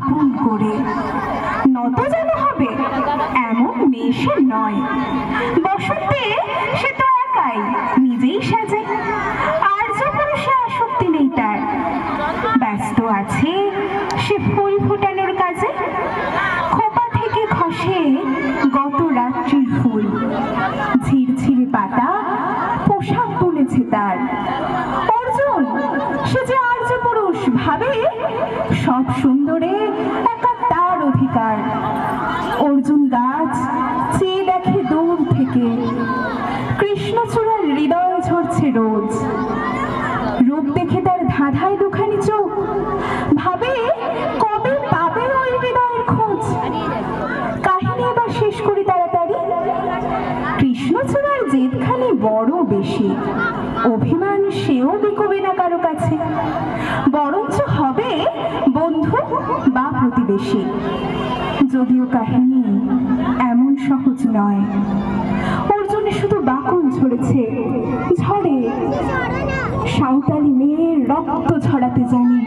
আপন করে। নত যেন হবে এমন মেয়ে সে নয়, বসন্তে সে তো একাই নিজেই সাজায়, আর যে পুরুষে আসক্তি নেই তার। ব্যস্ত আছে সে ফুল ফোটানোর কাজে, খোপা থেকে খসে গত রাত্রির ফুল, ঝিরঝিরে পাতা পোশাক তুলেছে তার। অর্জুন সে যে আর্য পুরুষ ভাবে, সব সুন্দরে একা তার অধিকার। অর্জুন গাছ চেয়ে দেখে দূর থেকে, কৃষ্ণচূড়ার হৃদয় ঝরছে রোজ। রূপ দেখে তার ধাঁধায় দুখানি চোখ, ভাবে কবে পাবে ওই হৃদয়ের খোঁজ। কাহিনী এবার শেষ করি তাড়াতাড়ি। কৃষ্ণচূড়ার জেদখানি বড় বেশি, অভিমান সেও বিকবে না কারো কাছে, বরঞ্চ হবে বন্ধু বা প্রতিবেশী। যদিও কাহিনী এমন সহজ নয়, অর্জুনে শুধু বাকল ঝরেছে ঝড়ে। সাঁওতালি মেয়ের রক্ত ঝরাতে জানি,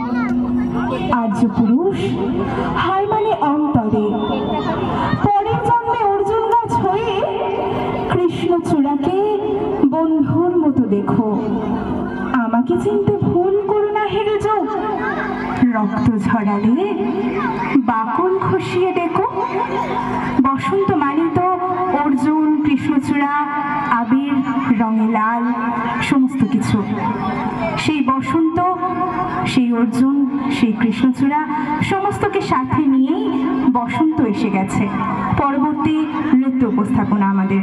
আর্য পুরুষ হায় মানে অন্তরে। পরের জন্মে অর্জুন গাছ হয়ে কৃষ্ণচূড়াকে বন্ধুর মতো দেখো। আমাকে চিনতে ভুল করো না হেরে যাও, রক্ত ঝরালে বাকল খসিয়ে দেখো। বসন্ত মানে তো অর্জুন, কৃষ্ণচূড়া, আবির, রঙে লাল, সমস্ত কিছু। সেই বসন্ত, সেই অর্জুন, সেই কৃষ্ণচূড়া সমস্তকে সাথে নিয়েই বসন্ত এসে গেছে। পরবর্তী নৃত্য উপস্থাপনা আমাদের।